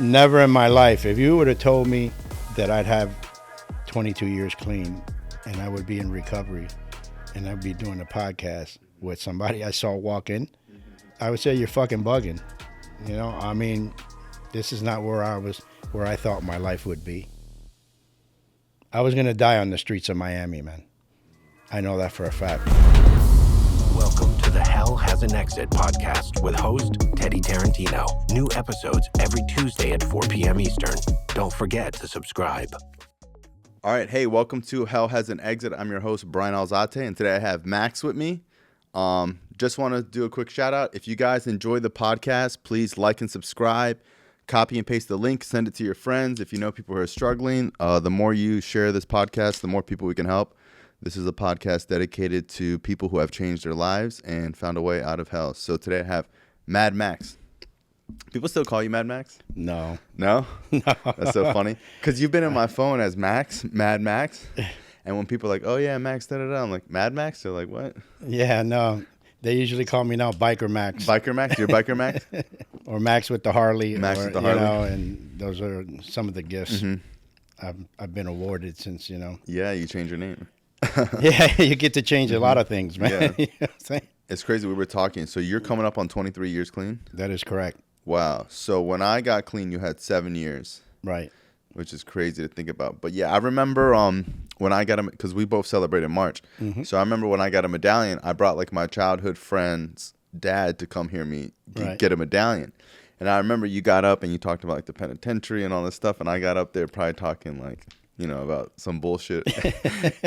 Never in my life. If you would have told me that I'd have 22 years clean and I would be in recovery and I'd be doing a podcast with somebody I saw walk in, I would say you're fucking bugging. You know, I mean, this is not where I thought my life would be. I was going to die on the streets of Miami, man. I know that for a fact. Welcome to the Hell Has an Exit podcast with host Teddy Tarantino. New episodes every Tuesday at 4 p.m. Eastern. Don't forget to subscribe. All right, hey, welcome to Hell Has an Exit. I'm your host, Bryan Alzate, and today I have Max with me. Just want to do a quick shout out. If you guys enjoy the podcast, please like and subscribe. Copy and paste the link, send it to your friends. If you know people who are struggling, the more you share this podcast, the more people we can help. This is a podcast dedicated to people who have changed their lives and found a way out of hell. So today I have Mad Max. People still call you Mad Max? No. No? No. That's so funny. Because you've been in my phone as Max, Mad Max. And when people are like, oh, yeah, Max, da-da-da, I'm like, Mad Max? They're like, what? Yeah, no. They usually call me now Biker Max. Biker Max? You're Biker Max? Or Max with the Harley. Max or, with the Harley. You know, and those are some of the gifts I've been awarded since, you know. Yeah, you changed your name. Yeah, you get to change a lot of things, man. Yeah. You know what I'm saying? It's crazy. We were talking. So you're coming up on 23 years clean? That is correct. Wow. So when I got clean, you had 7 years. Right. Which is crazy to think about. But yeah, I remember when I got because we both celebrated March. So I remember when I got a medallion, I brought like my childhood friend's dad to come hear me get a medallion. And I remember you got up and you talked about like the penitentiary and all this stuff. And I got up there probably talking like, you know, about some bullshit.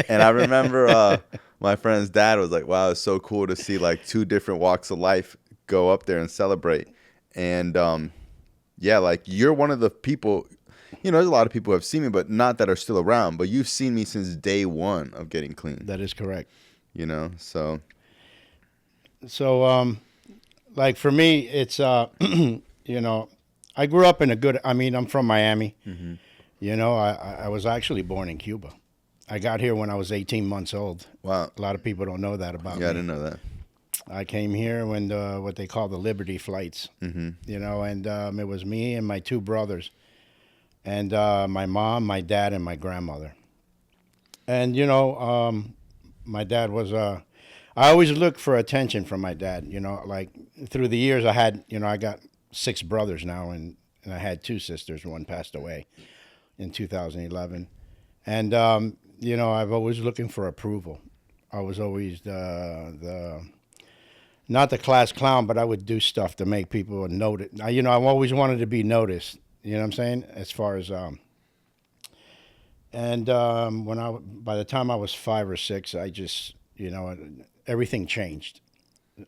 And I remember my friend's dad was like, wow, it's so cool to see like two different walks of life go up there and celebrate. And yeah, like you're one of the people, you know, there's a lot of people who have seen me, but not that are still around. But you've seen me since day one of getting clean. That is correct. You know, so. So, like for me, it's, you know, I grew up in I'm from Miami. Mm-hmm. You know, I was actually born in Cuba. I got here when I was 18 months old. Wow. A lot of people don't know that about me. Yeah, I didn't know that. I came here when what they call the Liberty flights, you know, and it was me and my two brothers and my mom, my dad, and my grandmother. And, you know, my dad was, I always looked for attention from my dad, you know, like through the years I got 6 brothers now and I had 2 sisters. One passed away in 2011. And, you know, I've always looking for approval. I was always not the class clown, but I would do stuff to make people notice. You know, I've always wanted to be noticed. You know what I'm saying? As far as by the time I was 5 or 6, I just, you know, everything changed.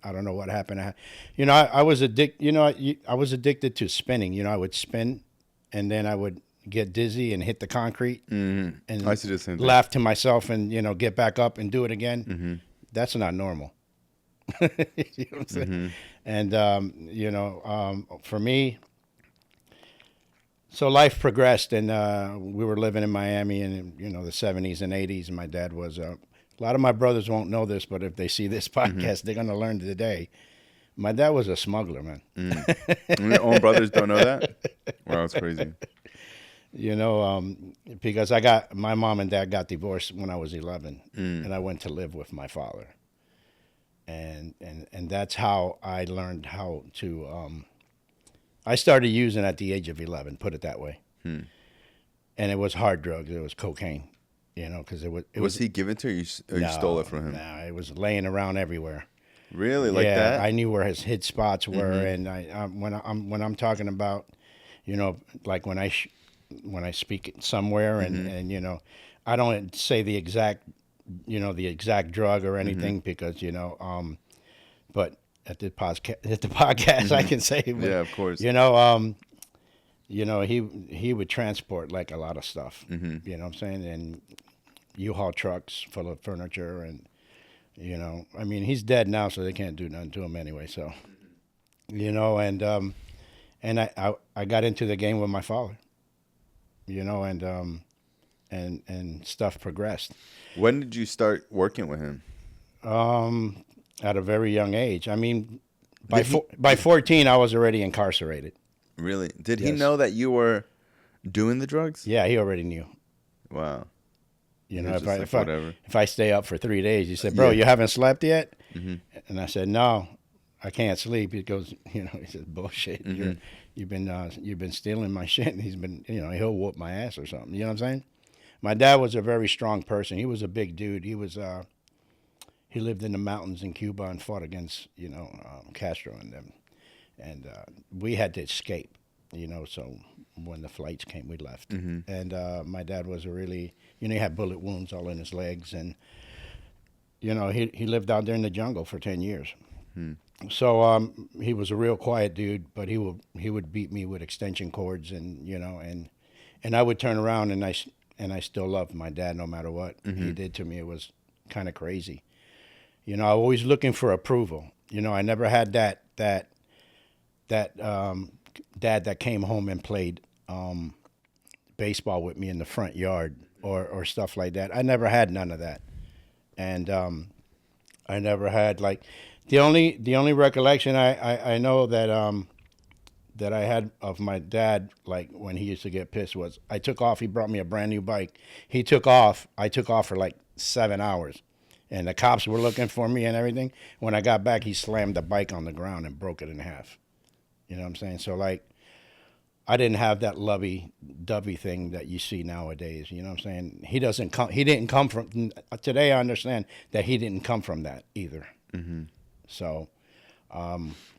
I don't know what happened. You know, I was addicted to spinning. You know, I would spin, and then I would get dizzy and hit the concrete, and I see the same thing. Laugh to myself, and you know, get back up and do it again. That's not normal. You know what I'm saying? And you know, for me, so life progressed, and we were living in Miami in, you know, the 70s and 80s, and my dad was a lot of my brothers won't know this, but if they see this podcast, they're gonna learn today. My dad was a smuggler, man. Your own brothers don't know that? Wow, that's crazy. You know, because my mom and dad got divorced when I was 11, and I went to live with my father. And that's how I learned how to, I started using at the age of 11, put it that way. And it was hard drugs. It was cocaine, you know, because it was. Was he given to you or you stole it from him? No, it was laying around everywhere. Really? Like that? I knew where his hit spots were. And when I'm talking about, you know, like when I speak somewhere and, you know, I don't say the exact drug or anything because, you know, but at the podcast I can say, yeah, of course. You know, he would transport like a lot of stuff, you know what I'm saying? And U-Haul trucks full of furniture and, you know, I mean, he's dead now, so they can't do nothing to him anyway. So, you know, and I got into the game with my father, you know, and stuff progressed. When did you start working with him? At a very young age. I mean, by 14, I was already incarcerated. Really? Did he Yes. know that you were doing the drugs? Yeah, he already knew. Wow. You He know, was just like, whatever. if I stay up for 3 days, he said, "Bro, Yeah. you haven't slept yet?" Mm-hmm. And I said, "No, I can't sleep." He goes, he says, "Bullshit. Mm-hmm. You've been stealing my shit." And he's been, he'll whoop my ass or something. You know what I'm saying? My dad was a very strong person. He was a big dude. He lived in the mountains in Cuba and fought against, Castro and them. And we had to escape, so when the flights came, we left. Mm-hmm. And my dad was a really, he had bullet wounds all in his legs. And, he lived out there in the jungle for 10 years. Hmm. So he was a real quiet dude, but he would beat me with extension cords and, and I would turn around and I still loved my dad no matter what he did to me. It was kind of crazy. I was always looking for approval. I never had that dad that came home and played baseball with me in the front yard or stuff like that. I never had none of that. And I never had the only recollection I know that that I had of my dad, like when he used to get pissed, was I took off. He brought me a brand new bike. He took off. I took off for like 7 hours, and the cops were looking for me and everything. When I got back, he slammed the bike on the ground and broke it in half. You know what I'm saying? So I didn't have that lovey-dovey thing that you see nowadays. You know what I'm saying? He didn't come from. Today I understand that he didn't come from that either. Mm-hmm. So.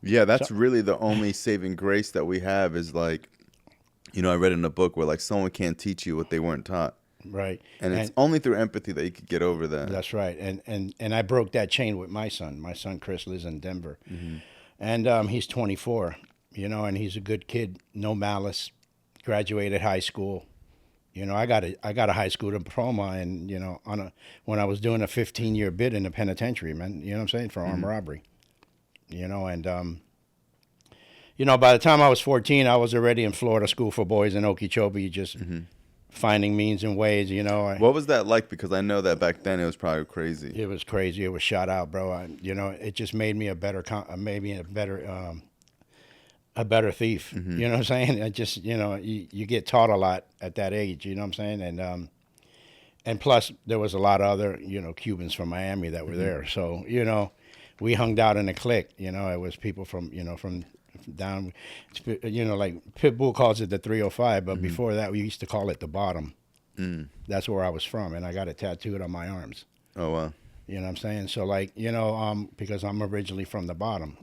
Yeah, that's really the only saving grace that we have is I read in a book where someone can't teach you what they weren't taught. Right. And it's only through empathy that you could get over that. That's right. And I broke that chain with my son. My son Chris lives in Denver. Mm-hmm. And he's 24, and he's a good kid, no malice, graduated high school. I got a high school diploma and, when I was doing a 15-year bid in the penitentiary, man, you know what I'm saying, for armed robbery. And by the time I was 14, I was already in Florida School for Boys in Okeechobee, just finding means and ways, What was that like? Because I know that back then it was probably crazy. It was crazy. It was shot out, bro. It just made me a better thief. Mm-hmm. You know what I'm saying? It just, you get taught a lot at that age. You know what I'm saying? And plus there was a lot of other, Cubans from Miami that were there. So, we hung out in a clique. It was people from down, like Pitbull calls it the 305, but before that we used to call it the bottom. That's where I was from, and I got it tattooed on my arms. Oh wow. You know what I'm saying? So because I'm originally from the bottom,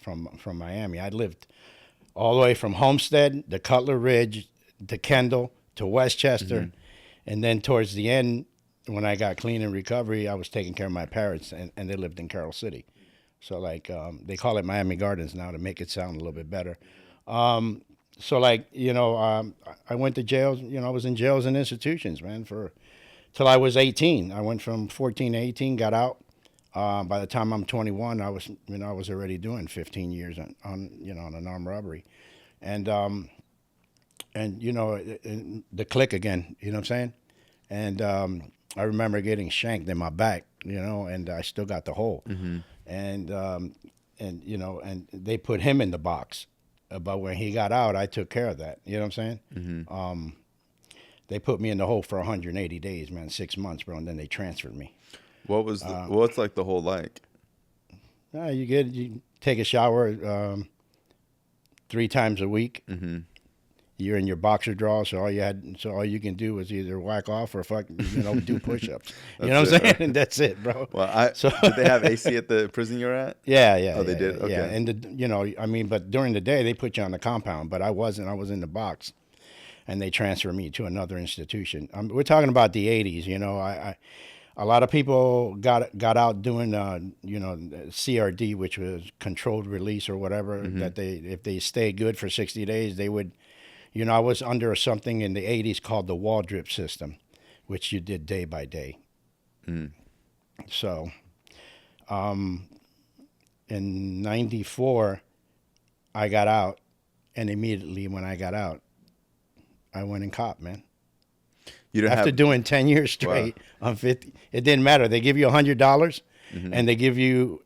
from Miami. I lived all the way from Homestead to Cutler Ridge to Kendall to Westchester, and then towards the end, when I got clean in recovery, I was taking care of my parents, and they lived in Carroll City. So they call it Miami Gardens now to make it sound a little bit better. I went to jails. I was in jails and institutions, man, till I was 18. I went from 14 to 18, got out. By the time I'm 21, I was already doing 15 years on an armed robbery, and the click again. You know what I'm saying? And I remember getting shanked in my back, and I still got the hole. Mm-hmm. And they put him in the box, but when he got out, I took care of that. You know what I'm saying? Mm-hmm. They put me in the hole for 180 days, man, 6 months, bro, and then they transferred me. What's like the hole like? You take a shower 3 times a week. Mm-hmm. You're in your boxer drawers, so all you can do is either whack off or do push-ups. You know what I'm saying? And that's it, bro. Well, did they have AC at the prison you're at? Yeah. Oh, they did? Okay. Yeah, and but during the day they put you on the compound, but I wasn't. I was in the box, and they transferred me to another institution. We're talking about the 80s. A lot of people got out doing CRD, which was controlled release or whatever. That if they stayed good for 60 days, they would. I was under something in the 80s called the wall drip system, which you did day by day. So, in 94, I got out, and immediately when I got out, I went and copped, man. After doing 10 years straight on 50, it didn't matter. They give you $100, and they give you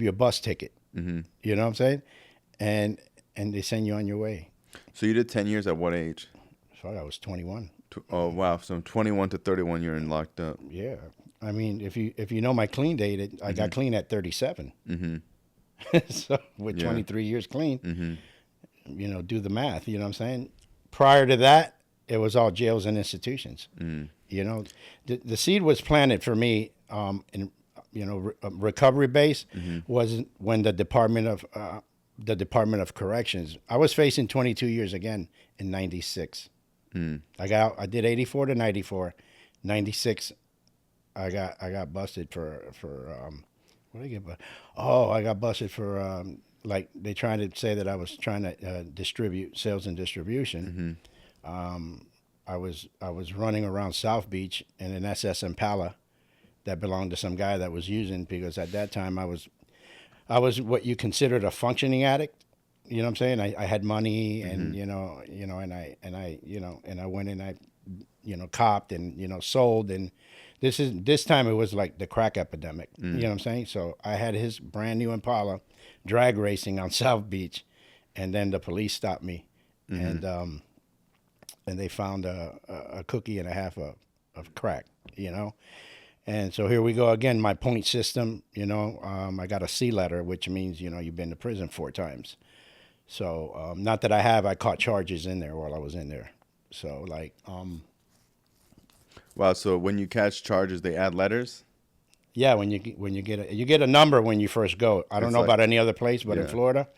a bus ticket. You know what I'm saying? and they send you on your way. So you did 10 years at what age? So I was 21. Oh, wow. So 21 to 31, you're in locked up. Yeah. I mean, if you know my clean date, I got clean at 37. So with 23 years clean, you know, do the math. You know what I'm saying? Prior to that, it was all jails and institutions. You know, the seed was planted for me in, you know, recovery base was when the Department of Corrections. I was facing 22 years again in 96. I did 84 to 94. 96, I got busted for what did I get busted? Oh, I got busted for like they trying to say that I was trying to distribute sales and distribution. I was running around South Beach in an SS Impala that belonged to some guy that was using, because at that time I was what you considered a functioning addict. You know what I'm saying? I had money and and I went and I copped and sold, and this time it was like the crack epidemic. You know what I'm saying? So I had his brand new Impala drag racing on South Beach, and then the police stopped me and they found a cookie and a half of crack, And so here we go again, my point system, I got a C letter, which means, you've been to prison 4 times. So not that I caught charges in there while I was in there. So Wow, so when you catch charges, they add letters? Yeah, when you get a number when you first go. I don't know about any other place, but in Florida,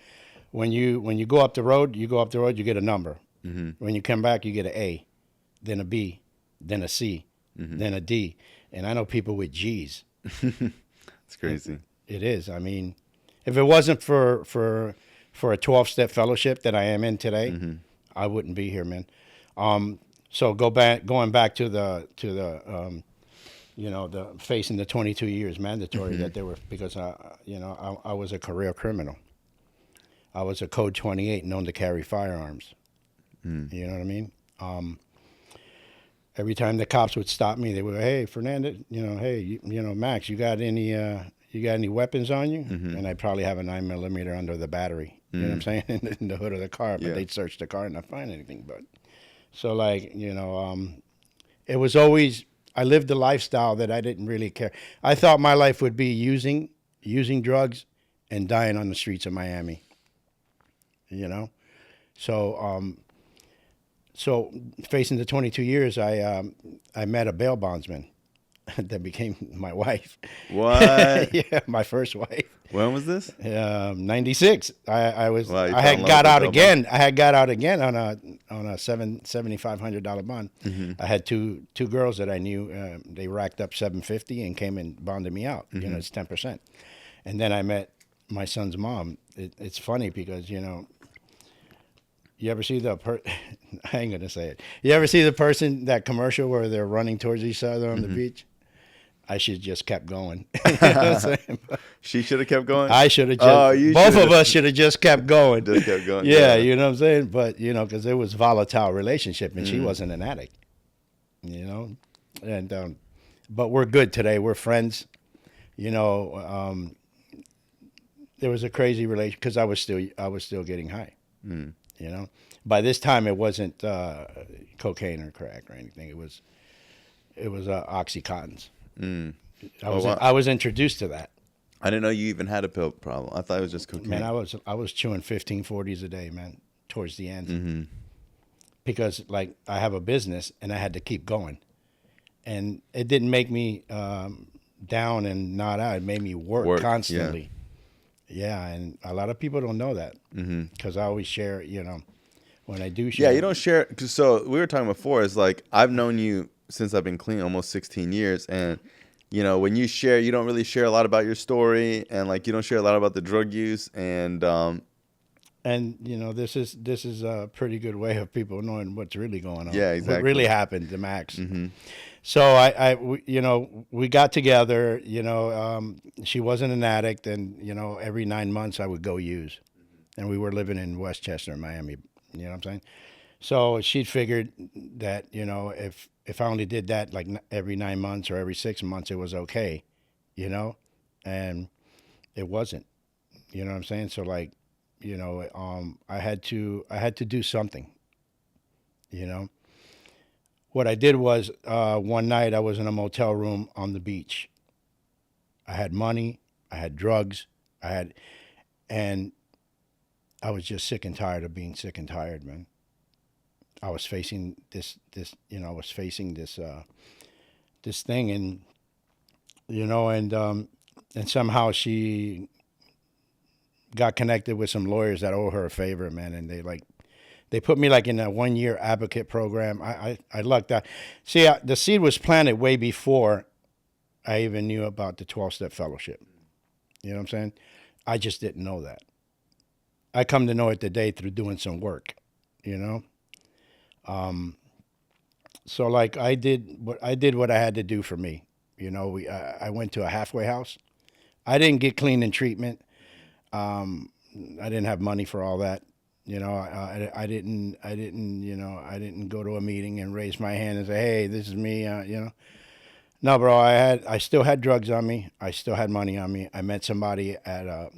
when you go up the road, you get a number. When you come back, you get an A, then a B, then a C, then a D. And I know people with G's. It's crazy. It is. I mean, if it wasn't for a 12-step fellowship that I am in today, I wouldn't be here, man. So going back to the facing the 22 years mandatory that they were, because I was a career criminal. I was a code 28, known to carry firearms. You know what I mean? Every time the cops would stop me, they would go, "Hey, Fernandez, hey, Max, you got any weapons on you?" And I'd probably have a 9mm under the battery. You know what I'm saying? In the hood of the car, but they'd search the car and not find anything. But so it was always, I lived a lifestyle that I didn't really care. I thought my life would be using drugs and dying on the streets of Miami. So facing the 22 years, I met a bail bondsman that became my wife. What? Yeah, my first wife. When was this? 96. I was. Wow, I had got out again. I had got out again on a $7,500 bond. I had two girls that I knew. They racked up $750 and came and bonded me out. It's 10%. And then I met my son's mom. It's funny because you ever see I ain't gonna say it. You ever see the person, that commercial where they're running towards each other on the beach? I should have just kept going. You know what I'm saying? She should have kept going? I should have just, both of us should have just kept going. Just kept going. Yeah, you know what I'm saying? But, because it was volatile relationship and she wasn't an addict, And, but we're good today. We're friends. There was a crazy relation because I was still getting high. By this time it wasn't cocaine or crack or anything. It was Oxycontins. I was introduced to that. I didn't know you even had a pill problem. I thought it was just cocaine. Man, I was chewing 15 40s a day, man, towards the end. Because I have a business and I had to keep going, and it didn't make me down and not out. It made me work constantly. Yeah, and a lot of people don't know that because I always share, when I do share. Yeah, you don't share. So we were talking before, it's like I've known you since I've been clean almost 16 years. And, when you share, you don't really share a lot about your story, and you don't share a lot about the drug use. And this is a pretty good way of people knowing what's really going on. Yeah, exactly. What really happened to Max. So we got together, she wasn't an addict, and, every 9 months I would go use. And we were living in Westchester, Miami, you know what I'm saying? So she figured that, if I only did that every 9 months or every 6 months, it was okay, and it wasn't, you know what I'm saying? So You know, I had to do something. You know, what I did was one night I was in a motel room on the beach. I had money, I had drugs, and I was just sick and tired of being sick and tired, man. I was facing this this thing, and and somehow she got connected with some lawyers that owe her a favor, man, and they put me like in a 1-year advocate program. I lucked out. See, the seed was planted way before I even knew about the 12-step fellowship. You know what I'm saying? I just didn't know that. I come to know it today through doing some work, you know? So like I did what I had to do for me. You know, I went to a halfway house. I didn't get clean and treatment. I didn't have money for all that. You know, I didn't go to a meeting and raise my hand and say, "Hey, this is me." You know, no, bro. I still had drugs on me. I still had money on me. I met somebody at a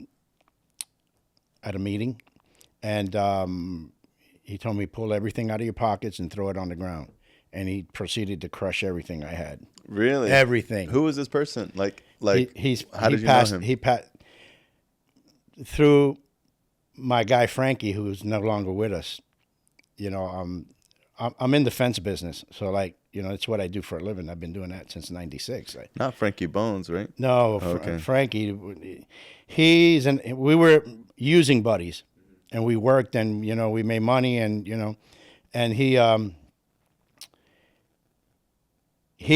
meeting, and he told me, "Pull everything out of your pockets and throw it on the ground." And he proceeded to crush everything I had. Really? Everything. Who was this person? Like how did you know him? He passed through my guy Frankie, who's no longer with us. You know, I'm in the fence business, so like, you know, it's what I do for a living. I've been doing that since '96. Not Frankie Bones, right? No, Okay. Frankie. We were using buddies, and we worked, and you know, we made money, and you know, and he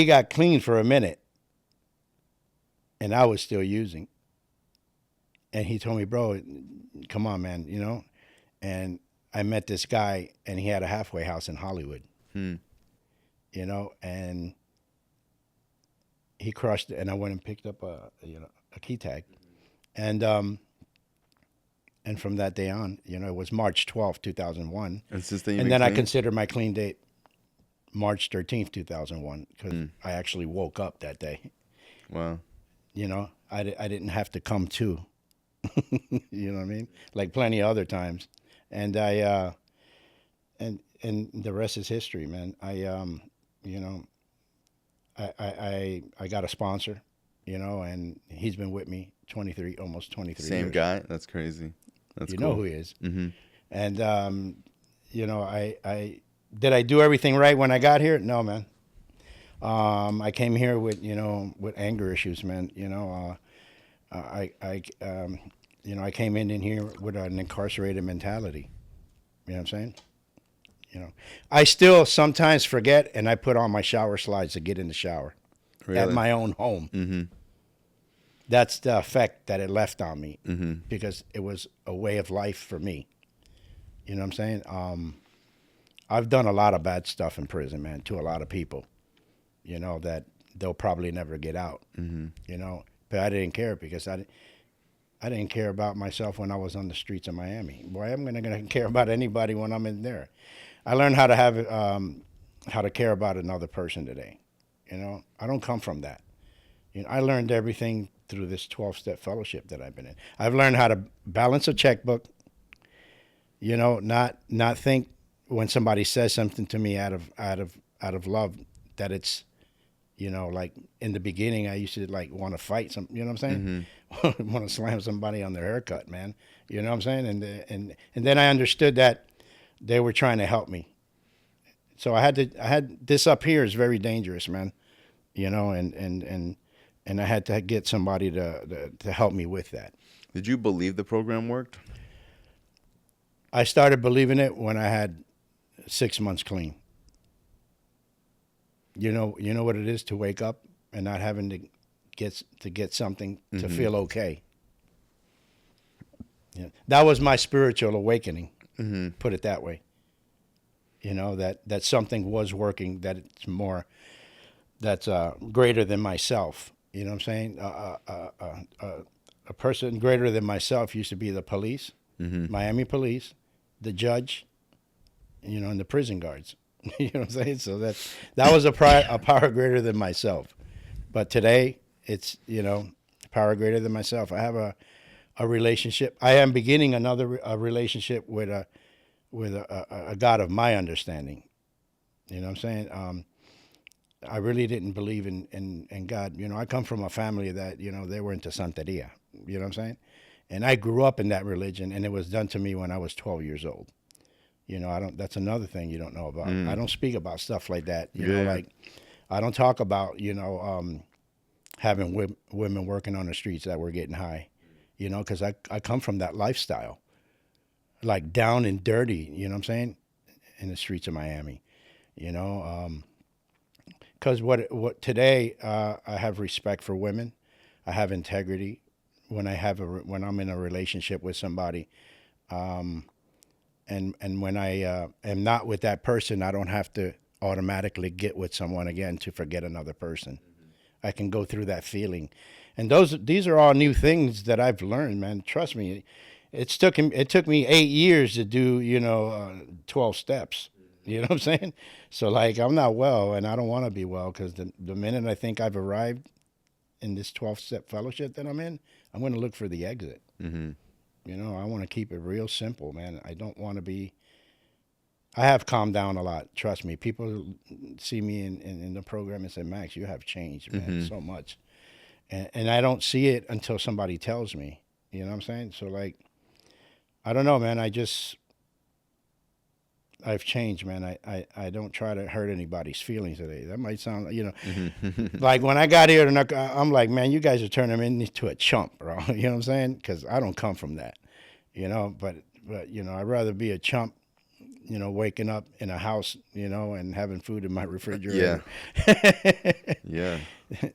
got clean for a minute, and I was still using. And he told me, "Bro, come on, man, you know." And I met this guy, and he had a halfway house in Hollywood. You know, and he crushed it, and I went and picked up a key tag, and from that day on, you know, it was March 12th, 2001, And since then, and then I considered my clean date March 13th, 2001, because I actually woke up that day. Wow. You know, I didn't have to come to. You know what I mean? Like plenty of other times, and and the rest is history, man. You know, I got a sponsor, you know, and he's been with me almost 23 years. Same guy? That's crazy. That's you cool. know who he is. Mm-hmm. And you know, did I do everything right when I got here? No, man. I came here with anger issues, man. You know, I came in here with an incarcerated mentality. You know what I'm saying? You know, I still sometimes forget, and I put on my shower slides to get in the shower at my own home. Mm-hmm. That's the effect that it left on me, Mm-hmm. because it was a way of life for me. You know what I'm saying? I've done a lot of bad stuff in prison, man, to a lot of people, you know, that they'll probably never get out, you know, but I didn't care, because I didn't care about myself when I was on the streets of Miami. Boy, I'm going to care about anybody when I'm in there. I learned how to care about another person today. You know, I don't come from that. You know, I learned everything through this 12-step fellowship that I've been in. I've learned how to balance a checkbook, you know, not think when somebody says something to me out of love that it's, you know, like in the beginning I used to like want to fight some, you know what I'm saying? Want to slam somebody on their haircut, man. You know what I'm saying? And then I understood that they were trying to help me. So I had this up here is very dangerous, man. You know, and I had to get somebody to help me with that. Did you believe the program worked? I started believing it when I had 6 months clean. You know what it is to wake up and not having to get something to feel okay. Yeah. That was my spiritual awakening. Put it that way. You know, that something was working, that it's more, that's greater than myself. You know what I'm saying? A person greater than myself used to be the police, Miami police, the judge, you know, and the prison guards. You know what I'm saying? So that was a power greater than myself. But today, it's, you know, power greater than myself. I have a relationship. I am beginning another a relationship with a God of my understanding. You know what I'm saying? I really didn't believe in God. You know, I come from a family that, you know, they were into Santeria. You know what I'm saying? And I grew up in that religion, and it was done to me when I was 12 years old. You know, that's another thing you don't know about. I don't speak about stuff like that. You know, like I don't talk about, you know, having women working on the streets that were getting high, you know, because I come from that lifestyle, like down and dirty, you know what I'm saying, in the streets of Miami, you know, because what today I have respect for women, I have integrity when when I'm in a relationship with somebody, and when I am not with that person, I don't have to automatically get with someone again to forget another person. I can go through that feeling, and these are all new things that I've learned, man. Trust me, it took me 8 years to do, you know, 12 steps. You know what I'm saying? So like, I'm not well, and I don't want to be well, because the minute I think I've arrived in this 12-step fellowship that I'm in, I'm going to look for the exit. Mm-hmm. You know, I want to keep it real simple, man. I don't want to be. I have calmed down a lot. Trust me. People see me in the program and say, Max, you have changed, man, so much. And I don't see it until somebody tells me. You know what I'm saying? So, like, I don't know, man. I've changed, man. I don't try to hurt anybody's feelings today. That might sound, you know, like when I got here, I'm like, man, you guys are turning me into a chump, bro. You know what I'm saying? Because I don't come from that, you know. But you know, I'd rather be a chump, you know, waking up in a house, you know, and having food in my refrigerator. Yeah.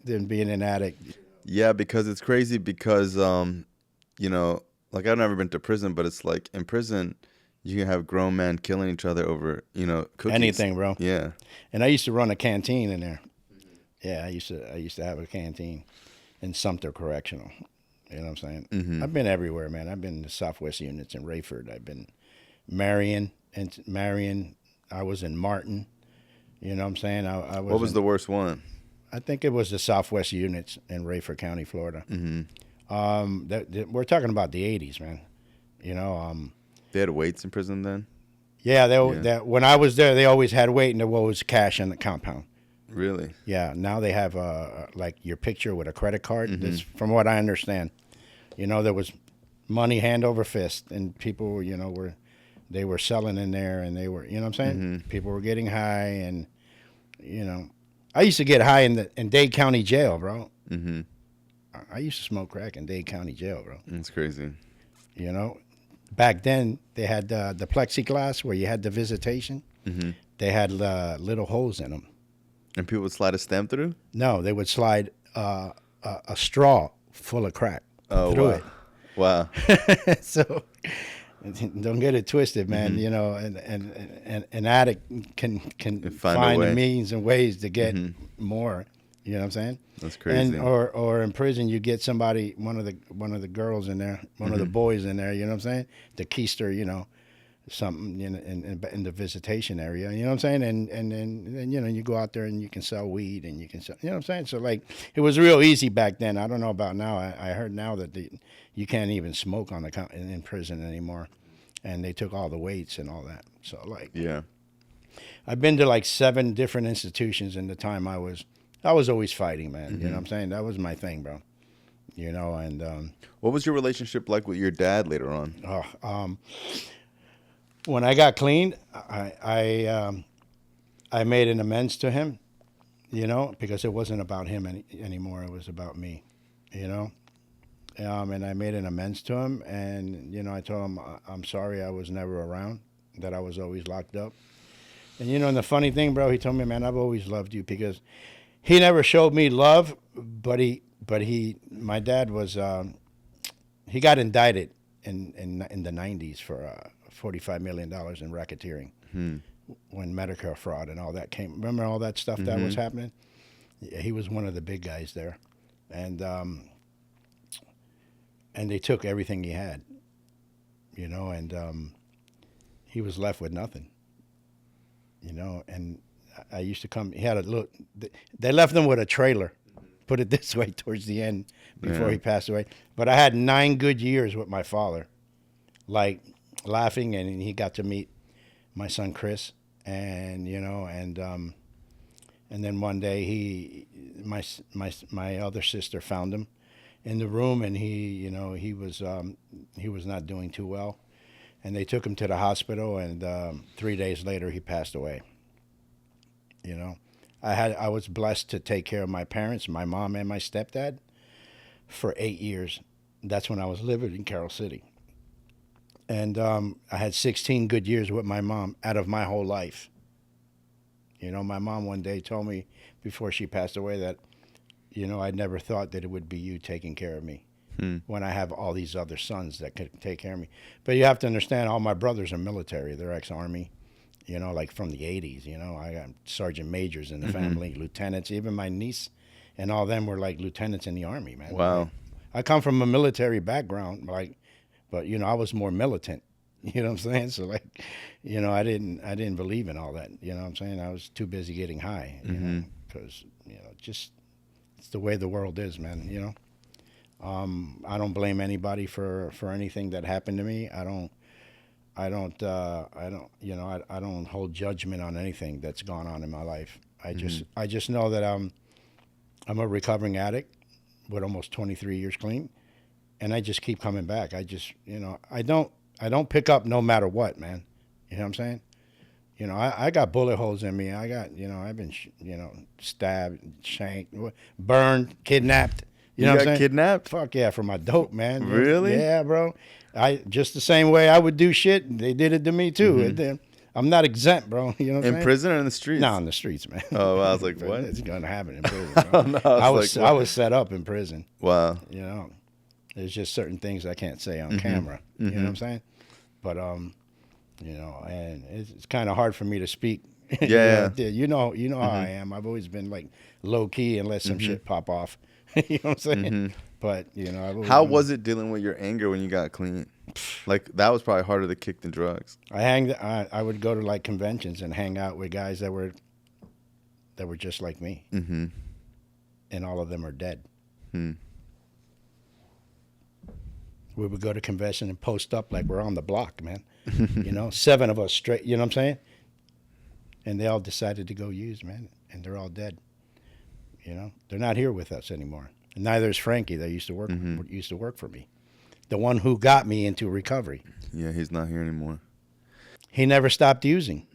Than being an addict. Yeah, because it's crazy because, you know, like I've never been to prison, but it's like in prison, you can have grown men killing each other over, you know, cookies. Anything, bro. Yeah. And I used to run a canteen in there. Yeah, I used to have a canteen in Sumter Correctional. You know what I'm saying? Mm-hmm. I've been everywhere, man. I've been in the Southwest units in Rayford. I've been Marion. I was in Martin. You know what I'm saying? I was. What was the worst one? I think it was the Southwest units in Rayford County, Florida. Mm-hmm. We're talking about the 80s, man. You know. They had weights in prison then? Yeah, when I was there, they always had weight, and there was cash in the compound. Really? Yeah, now they have like your picture with a credit card. That's, from what I understand, you know, there was money hand over fist, and people, you know, were selling in there, and they were, you know what I'm saying? Mm-hmm. People were getting high, and you know, I used to get high in Dade County Jail, bro. Mm-hmm. I used to smoke crack in Dade County Jail, bro. That's crazy. You know, back then they had the plexiglass where you had the visitation. Mm-hmm. They had little holes in them. And people would slide a stem through? No, they would slide a straw full of crack through it. Wow. So don't get it twisted, man. You know, and an addict can find the means and ways to get more. You know what I'm saying? That's crazy. And or in prison, you get somebody, one of the girls in there, one of the boys in there. You know what I'm saying? The keister, you know, something in the visitation area. You know what I'm saying? And then you know, you go out there and you can sell weed, and you can sell. You know what I'm saying? So like, it was real easy back then. I don't know about now. I heard now that you can't even smoke in prison anymore, and they took all the weights and all that. So like, yeah, I've been to like 7 different institutions in the time I was always fighting, man. You know what I'm saying? That was my thing, bro. You know, and what was your relationship like with your dad later on? When I got clean, I made an amends to him, you know, because it wasn't about him anymore. It was about me, you know. And I made an amends to him, and you know, I told him I'm sorry I was never around, that I was always locked up. And you know, and the funny thing, bro, he told me, man, I've always loved you, because he never showed me love, but my dad was he got indicted in the 90s for $45 million in racketeering when Medicare fraud and all that came. Remember all that stuff that was happening? Yeah, he was one of the big guys there, and they took everything he had, you know, and he was left with nothing, you know. And I used to come. He had a little. They left him with a trailer, put it this way, towards the end before he passed away. But I had 9 good years with my father, like laughing, and he got to meet my son Chris, and and then one day my other sister found him in the room, and he was not doing too well, and they took him to the hospital, and 3 days later he passed away. I was blessed to take care of my parents, my mom and my stepdad, for 8 years. That's when I was living in Carroll City. And I had 16 good years with my mom out of my whole life. My mom one day told me before she passed away that, I never thought that it would be you taking care of me when I have all these other sons that could take care of me. But you have to understand, all my brothers are military. They're ex-Army, like from the 80s. I got sergeant majors in the family, lieutenants. Even my niece and all them were like lieutenants in the Army, man. Wow. I come from a military background, but I was more militant. You know what I'm saying? So I didn't believe in all that. You know what I'm saying? I was too busy getting high, because just it's the way the world is, man. I don't blame anybody for anything that happened to me. I don't hold judgment on anything that's gone on in my life. I just know that I'm a recovering addict with almost 23 years clean, and I just keep coming back. I don't pick up no matter what, man. You know what I'm saying? I got bullet holes in me. I got, I've been, stabbed, shanked, burned, kidnapped. You know what I'm saying? Kidnapped? Fuck yeah, for my dope, man. Really? Yeah, bro. Just the same way I would do shit, they did it to me too. I'm not exempt, bro. You know what I'm saying? In prison or in the streets? No, in the streets, man. Oh, I was like, what? It's gonna happen in prison, bro. No, I was set up in prison. Wow. There's just certain things I can't say on camera. You know what I'm saying? But and it's kind of hard for me to speak. Yeah. You know how I am. I've always been like low key and let some shit pop off. You know what I'm saying? But how was it dealing with your anger when you got clean? Like, that was probably harder to kick than drugs. I would go to like conventions and hang out with guys that were just like me, and all of them are dead. We would go to convention and post up like we're on the block, man. 7 of us straight. You know what I'm saying? And they all decided to go use, man, and they're all dead. They're not here with us anymore. And neither is Frankie that used to work for me, the one who got me into recovery. Yeah, he's not here anymore. He never stopped using.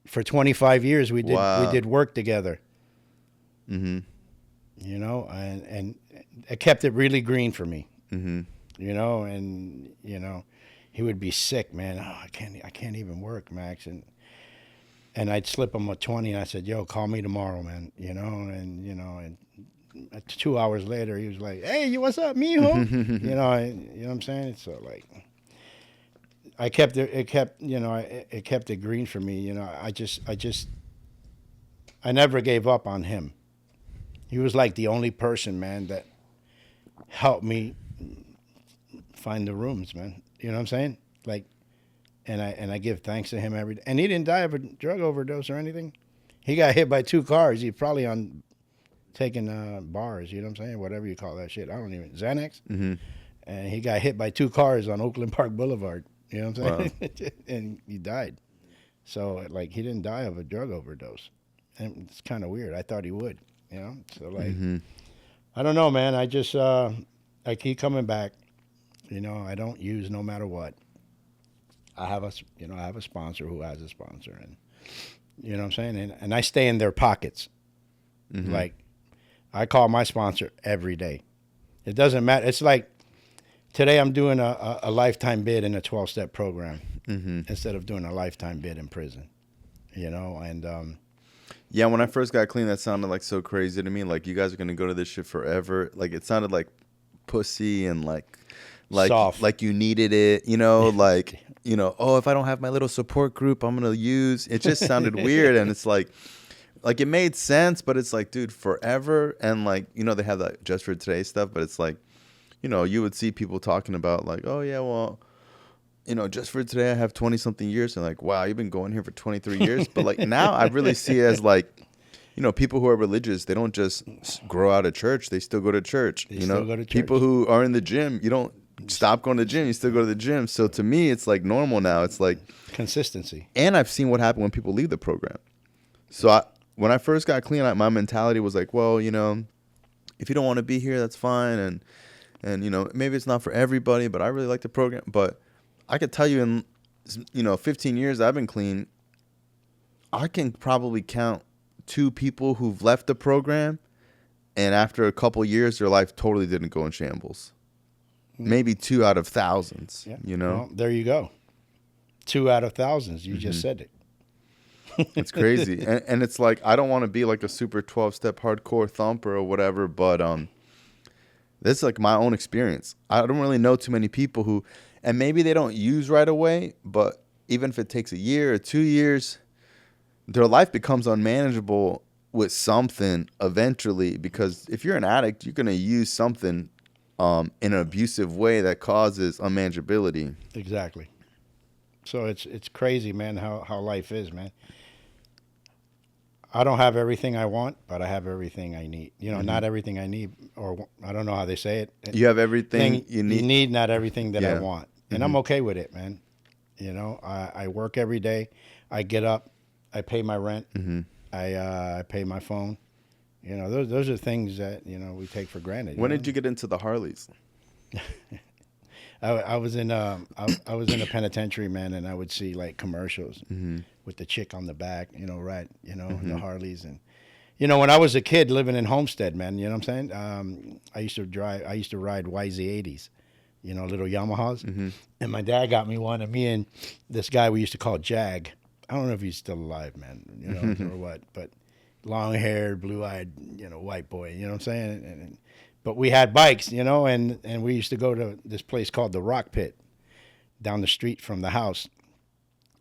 For 25 years, we did work together. And it kept it really green for me. And he would be sick, man. Oh, I can't even work, Max. And I'd slip him a 20, and I said, yo, call me tomorrow, man. And 2 hours later, he was like, hey, what's up, mijo? You know what I'm saying? So like, it kept it green for me. I never gave up on him. He was like the only person, man, that helped me find the rooms, man. You know what I'm saying? Like, and I give thanks to him every day. And he didn't die of a drug overdose or anything. He got hit by 2 cars. He's probably on taking bars, you know what I'm saying? Whatever you call that shit. I don't even, Xanax. And he got hit by 2 cars on Oakland Park Boulevard. You know what I'm saying? Wow. And he died. So, like, he didn't die of a drug overdose. And it's kind of weird. I thought he would, So, like, I don't know, man. I just, I keep coming back. I don't use no matter what. I have a sponsor who has a sponsor. And, you know what I'm saying? And I stay in their pockets. Like, I call my sponsor every day. It doesn't matter. It's like, today I'm doing a lifetime bid in a 12-step program instead of doing a lifetime bid in prison, and yeah, when I first got clean, that sounded like so crazy to me. Like, you guys are gonna go to this shit forever. Like, it sounded like pussy and like soft. Like you needed it, like, oh, if I don't have my little support group, I'm gonna use. It just sounded weird, and it's like it made sense, but it's like, dude, forever. And like, they have that just for today stuff, but it's like, you would see people talking about like, oh yeah, well, just for today I have 20 something years, and like, wow, you've been going here for 23 years. But like, now I really see it as like, people who are religious, they don't just grow out of church. They still go to church. They still go to church. People who are in the gym, you don't stop going to the gym. You still go to the gym. So to me, it's like normal now. It's like consistency. And I've seen what happened when people leave the program. So when I first got clean, my mentality was like, well, if you don't want to be here, that's fine. And maybe it's not for everybody, but I really like the program. But I could tell you in 15 years I've been clean, I can probably count 2 people who've left the program, and after a couple years, their life totally didn't go in shambles. Maybe 2 out of thousands. Yeah. Well, there you go. 2 out of thousands. You just said it. It's crazy. And it's like, I don't want to be like a super 12-step hardcore thumper or whatever, but this is like my own experience. I don't really know too many people who, and maybe they don't use right away, but even if it takes a year or 2 years, their life becomes unmanageable with something eventually, because if you're an addict, you're going to use something in an abusive way that causes unmanageability. Exactly. So it's crazy, man, how life is, man. I don't have everything I want, but I have everything I need. Not everything I need, or I don't know how they say it. You have everything you need. You need not everything that I want. And I'm okay with it, man. I work every day. I get up. I pay my rent. I pay my phone. Those are things that, we take for granted. When did you get into the Harleys? I was in a penitentiary, man, and I would see like commercials with the chick on the back, the Harleys. And when I was a kid living in Homestead, man, you know what I'm saying? I used to ride YZ80s, little Yamahas. And my dad got me one, and me and this guy we used to call Jag. I don't know if he's still alive, man, or what, but long-haired, blue-eyed, white boy, you know what I'm saying? But we had bikes, and we used to go to this place called the Rock Pit down the street from the house.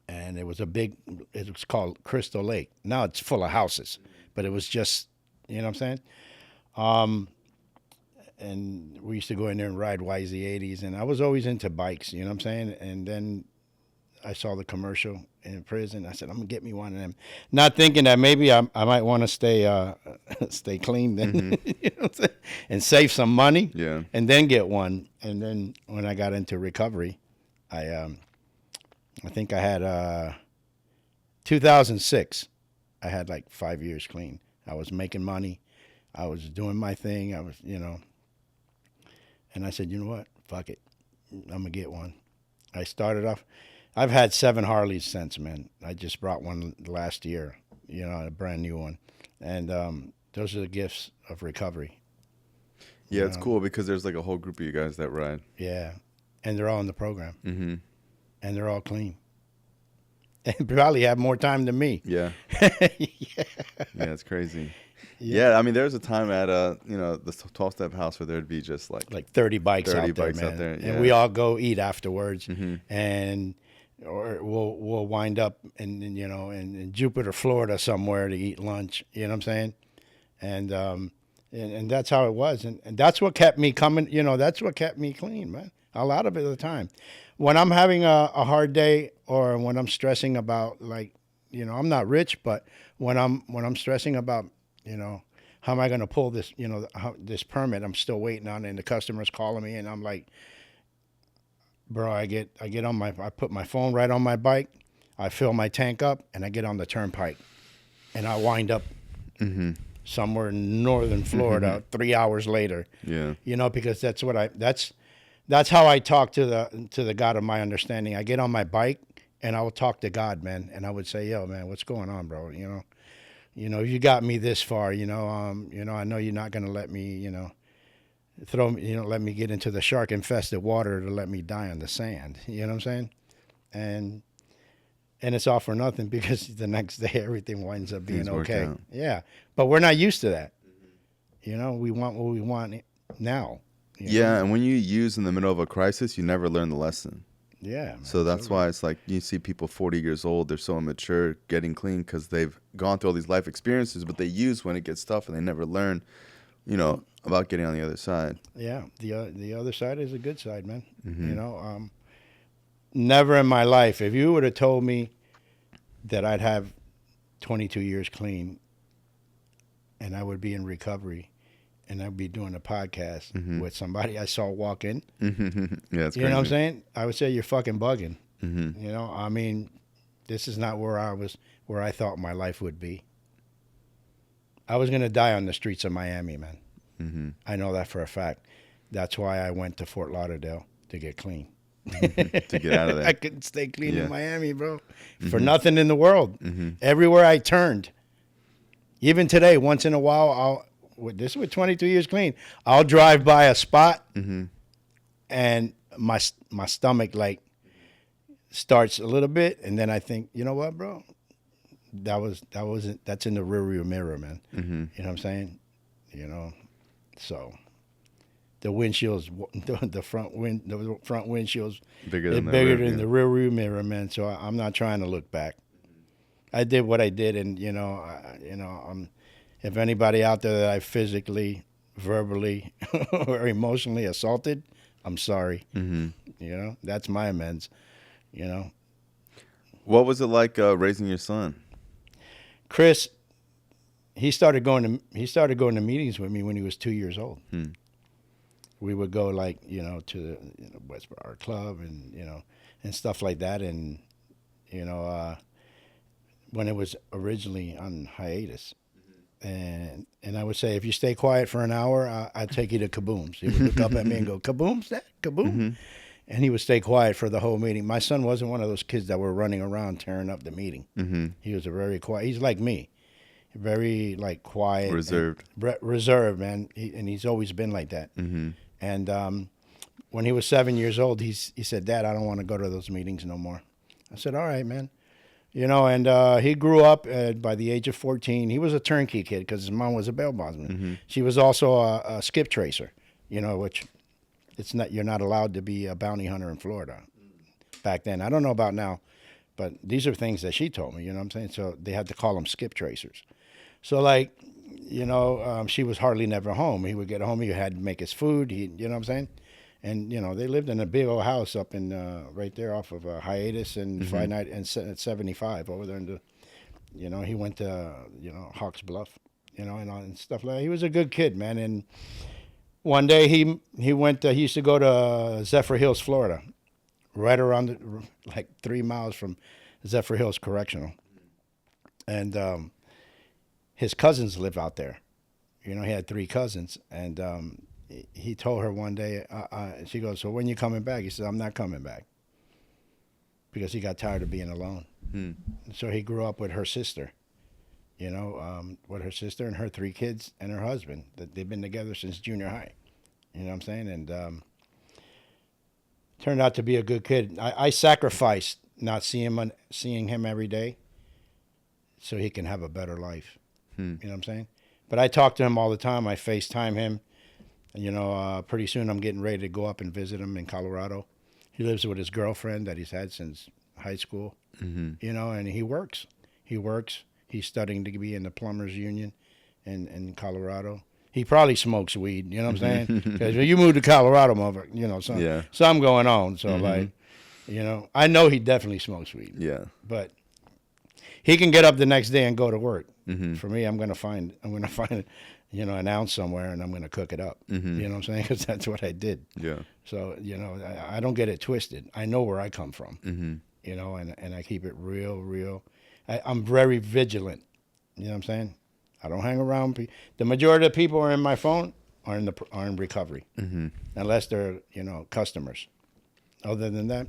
And it was called Crystal Lake. Now it's full of houses, but it was just, you know what I'm saying? And we used to go in there and ride YZ80s, and I was always into bikes, you know what I'm saying? And then I saw the commercial in prison. I said, I'm going to get me one of them. Not thinking that maybe I might want to stay clean then, you know what I'm saying? And save some money, and then get one. And then when I got into recovery, I think I had 2006. I had like 5 years clean. I was making money. I was doing my thing. I was, and I said, you know what? Fuck it. I'm going to get one. I started off. I've had 7 Harleys since, man. I just brought one last year, a brand new one. And those are the gifts of recovery. Yeah, it's cool because there's like a whole group of you guys that ride. Yeah. And they're all in the program. And they're all clean. And probably have more time than me. Yeah. Yeah, it's crazy. Yeah, I mean, there was a time at the 12-step house where there'd be just like 30 bikes out there, man. And we all go eat afterwards, and or we'll wind up in Jupiter, Florida somewhere to eat lunch. You know what I'm saying? And that's how it was, and that's what kept me coming. That's what kept me clean, man. A lot of it of the time, when I'm having a hard day or when I'm stressing about I'm not rich, but when I'm stressing about how am I going to pull this, this permit? I'm still waiting on it, and the customer's calling me, and I'm like, bro, I get on I put my phone right on my bike, I fill my tank up, and I get on the turnpike, and I wind up somewhere in northern Florida 3 hours later. Yeah, because that's what that's how I talk to the God of my understanding. I get on my bike, and I will talk to God, man, and I would say, yo, man, what's going on, bro? You got me this far, I know you're not going to let me, let me get into the shark infested water to let me die on the sand. You know what I'm saying? And it's all for nothing, because the next day everything winds up being okay. Yeah. But we're not used to that. We want what we want now. Yeah. And when you use in the middle of a crisis, you never learn the lesson. Yeah. Man, so that's why it's like you see people 40 years old, they're so immature getting clean because they've gone through all these life experiences, but they use when it gets tough, and they never learn, about getting on the other side. Yeah. The other side is a good side, man. Never in my life, if you would have told me that I'd have 22 years clean, and I would be in recovery, and I'd be doing a podcast with somebody I saw walk in. Yeah, that's crazy. You know what I'm saying? I would say, you're fucking bugging. You know, I mean, this is not where I thought my life would be. I was going to die on the streets of Miami, man. I know that for a fact. That's why I went to Fort Lauderdale to get clean. To get out of there. I couldn't stay clean in Miami, bro. For nothing in the world. Everywhere I turned. Even today, once in a while, this was 22 years clean. I'll drive by a spot and my stomach like starts a little bit, and then I think, you know what, bro? That's in the rearview mirror, man. You know what I'm saying? You know, so the windshields, the front windshields Bigger than the rearview mirror, man. So I'm not trying to look back. I did what I did, and if anybody out there that I physically, verbally, or emotionally assaulted, I'm sorry. You know, that's my amends. You know. What was it like raising your son? Chris, he started going to meetings with me when he was 2 years old. We would go to West Bar Club and stuff like that, and when it was originally on hiatus. And I would say, if you stay quiet for an hour, I'd take you to Kaboom's. He would look up at me and go, "Kaboom's that? Kaboom?" And he would stay quiet for the whole meeting. My son wasn't one of those kids that were running around tearing up the meeting. He was a very quiet. He's like me, very like quiet, Reserved, reserved, man. He's always been like that. And when he was 7 years old, he said, "Dad, I don't want to go to those meetings no more." I said, "All right, man." And he grew up by the age of 14. He was a turnkey kid because his mom was a bail bondsman. She was also a skip tracer, which you're not allowed to be a bounty hunter in Florida back then. I don't know about now, but these are things that she told me, you know what I'm saying? So they had to call them skip tracers. So she was hardly never home. He would get home, he had to make his food, you know what I'm saying? And, they lived in a big old house up in, right there off of Hiatus and Friday Night and 75 over there. He went to, Hawks Bluff, and stuff like that. He was a good kid, man. And one day he used to go to Zephyr Hills, Florida, right around, 3 miles from Zephyr Hills Correctional. And his cousins live out there. He had 3 cousins, and he told her one day, she goes, "So when you coming back?" He said, "I'm not coming back," because he got tired of being alone. So he grew up with her sister, with her sister and her 3 kids and her husband. That they've been together since junior high. You know what I'm saying? And turned out to be a good kid. I sacrificed not seeing him every day so he can have a better life. You know what I'm saying? But I talk to him all the time. I FaceTime him. Pretty soon I'm getting ready to go up and visit him in Colorado. He lives with his girlfriend that he's had since high school, and he works. He's studying to be in the plumbers union in Colorado. He probably smokes weed, you know what I'm saying? Because when you move to Colorado, motherfucker, something going on. So I know he definitely smokes weed. Yeah. But he can get up the next day and go to work. For me, I'm gonna find an ounce somewhere, and I'm going to cook it up. You know what I'm saying? Because that's what I did. Yeah. So, I don't get it twisted. I know where I come from, and I keep it real. I'm very vigilant. You know what I'm saying? I don't hang around. The majority of the people are in my phone are in recovery, unless they're, customers. Other than that,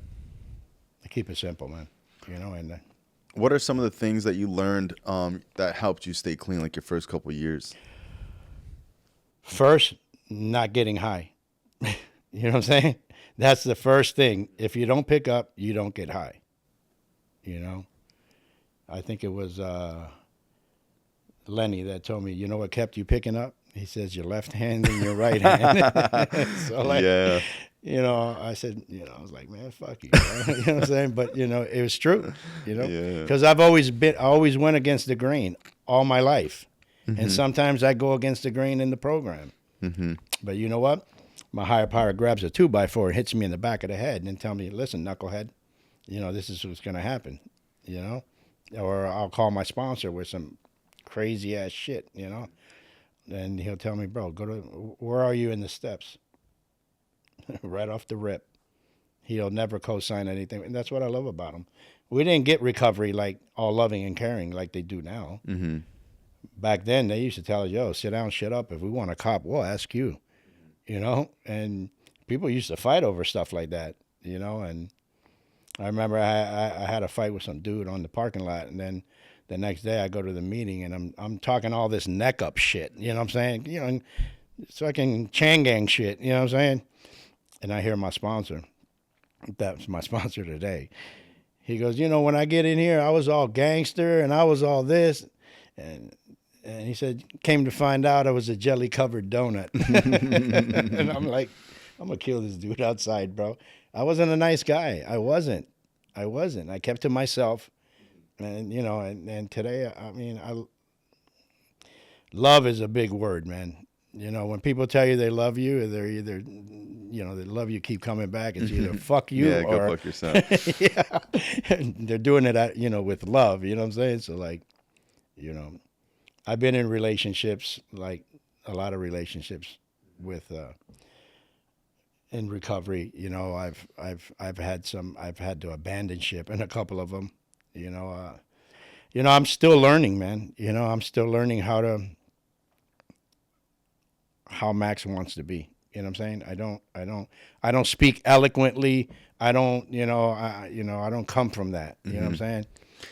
I keep it simple, man. And what are some of the things that you learned that helped you stay clean, like your first couple of years? First, not getting high. You know what I'm saying? That's the first thing. If you don't pick up, you don't get high. I think it was Lenny that told me, what kept you picking up? He says, your left hand and your right hand. So I said, I was like, man, fuck you. You know what I'm saying? But, it was true, because I always went against the grain all my life. And sometimes I go against the grain in the program. But you know what? My higher power grabs a 2x4 and hits me in the back of the head and then tell me, listen, knucklehead, this is what's going to happen, Or I'll call my sponsor with some crazy ass shit, And he'll tell me, bro, where are you in the steps? Right off the rip. He'll never co-sign anything. And that's what I love about him. We didn't get recovery like all loving and caring like they do now. Mm-hmm. Back then, they used to tell us, yo, sit down, shut up. If we want a cop, we'll ask you, you know? And people used to fight over stuff like that, you know? And I remember I had a fight with some dude on the parking lot, and then the next day I go to the meeting, and I'm talking all this neck up shit, you know what I'm saying? You know, and it's fucking Changang shit, you know what I'm saying? And I hear my sponsor. That's my sponsor today. He goes, you know, when I get in here, I was all gangster and I was all this. And he said, came to find out I was a jelly-covered donut. And I'm like, I'm going to kill this dude outside, bro. I wasn't a nice guy. I wasn't. I kept to myself. And, you know, and today, I mean, love is a big word, man. You know, when people tell you they love you, they're either, you know, they love you, keep coming back. It's either fuck you or go fuck yourself. Yeah. They're doing it, you know, with love. You know what I'm saying? So, like, you know, I've been in relationships, like a lot of relationships with, in recovery. You know, I've had to abandon ship in a couple of them. You know, I'm still learning, man. You know, I'm still learning how Max wants to be. You know what I'm saying? I don't speak eloquently. I don't come from that. You know what I'm saying?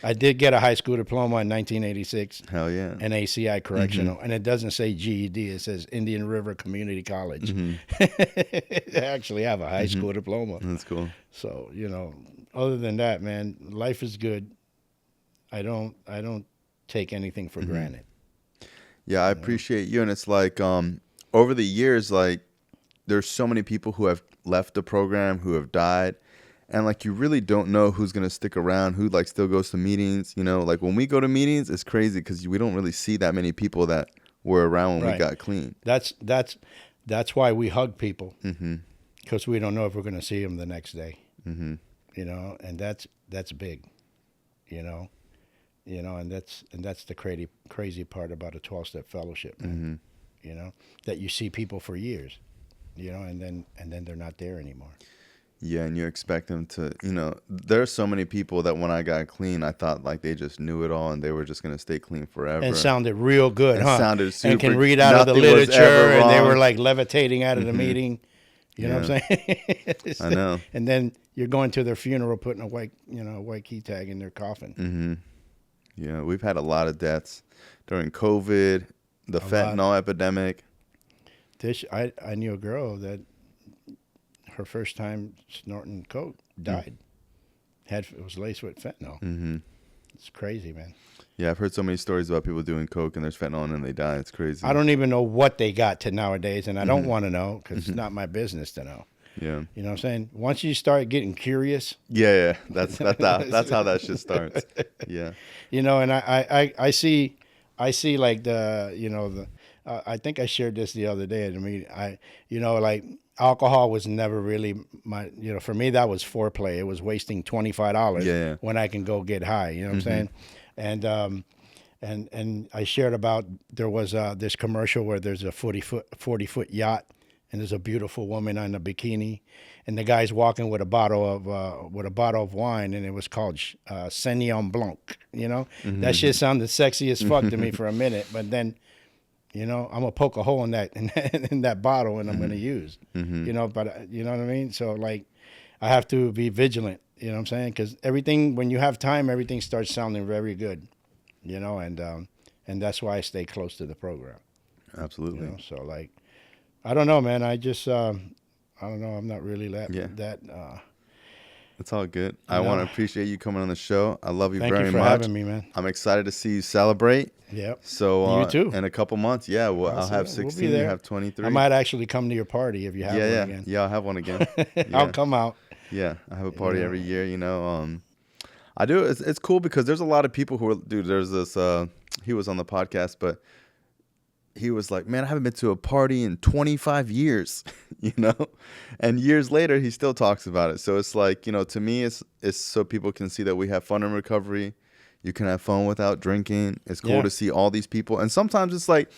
I did get a high school diploma in 1986. Hell yeah. An ACI correctional, and it doesn't say GED. It says Indian River Community College. I actually have a high school diploma. That's cool. So, you know, other than that, man, life is good. I don't take anything for granted. Yeah, I appreciate you, and it's like over the years, like there's so many people who have left the program, who have died. And, like, you really don't know who's going to stick around, who, like, still goes to meetings. You know, like, when we go to meetings, it's crazy because we don't really see that many people that were around when we got clean. That's why we hug people, because we don't know if we're going to see them the next day. You know, and that's big, you know, and that's the crazy part about a 12-step fellowship, man. You know, that you see people for years, you know, and then they're not there anymore. Yeah, and you expect them to, you know, there are so many people that when I got clean, I thought like they just knew it all and they were just going to stay clean forever. And sounded real good, huh? Sounded super. And can read out of the literature, and they were like levitating out of the meeting. You know what I'm saying? I know. And then you're going to their funeral, putting a white key tag in their coffin. Yeah, we've had a lot of deaths during COVID, the fentanyl epidemic. I knew a girl that her first time snorting coke died. It was laced with fentanyl. It's crazy, man. Yeah, I've heard so many stories about people doing coke and there's fentanyl and they die. It's crazy. I don't even know what they got to nowadays, and I don't want to know because it's not my business to know. Yeah. You know what I'm saying? Once you start getting curious. Yeah. That's how that shit starts. Yeah. You know, and I see like I think I shared this the other day at the meeting. Like alcohol was never really for me, that was foreplay. It was wasting $25 when I can go get high. You know what I'm saying? And I shared about there was this commercial where there's a 40-foot yacht and there's a beautiful woman on a bikini, and the guy's walking with a bottle of wine, and it was called Sauvignon Blanc. You know, that shit sounded sexy as fuck to me for a minute, but then, you know, I'm gonna poke a hole in that bottle, and I'm gonna use. You know, but you know what I mean. So like, I have to be vigilant. You know what I'm saying? Because everything, when you have time, everything starts sounding very good. You know, and that's why I stay close to the program. Absolutely. You know? So like, I don't know, man. I just I don't know. I'm not really that. It's all good. I want to appreciate you coming on the show. I love you very much. Thank you for having me, man. I'm excited to see you celebrate. Yep. So you too. In a couple months, I'll have 16. You have 23. I might actually come to your party if you have one again. Yeah, I'll have one again. I'll come out. Yeah, I have a party every year. You know, I do. It's cool because there's a lot of people who are. Dude, there's this. He was on the podcast, but he was like, man, I haven't been to a party in 25 years, you know? And years later, he still talks about it. So it's like, you know, to me, it's so people can see that we have fun in recovery. You can have fun without drinking. It's cool to see all these people. And sometimes it's like,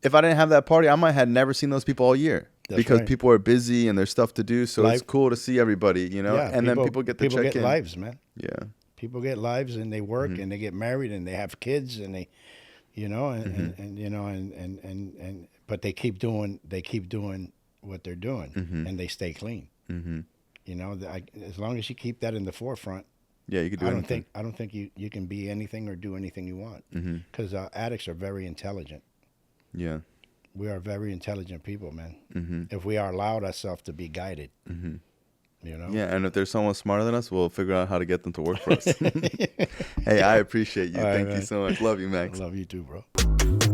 if I didn't have that party, I might have never seen those people all year. Because right. people are busy and there's stuff to do. So it's cool to see everybody, you know? Yeah, and then people get to check in. People get lives, man. Yeah. People get lives and they work and they get married and they have kids and they, you know, and you know, and but they keep doing what they're doing and they stay clean. You know, as long as you keep that in the forefront. Yeah, you can do anything. I don't think you can be anything or do anything you want because addicts are very intelligent. Yeah. We are very intelligent people, man. If we are allowed ourselves to be guided, you know. Yeah, and if there's someone smarter than us, we'll figure out how to get them to work for us. Hey, I appreciate you. Thank you so much. Love you, Max. I love you too, bro.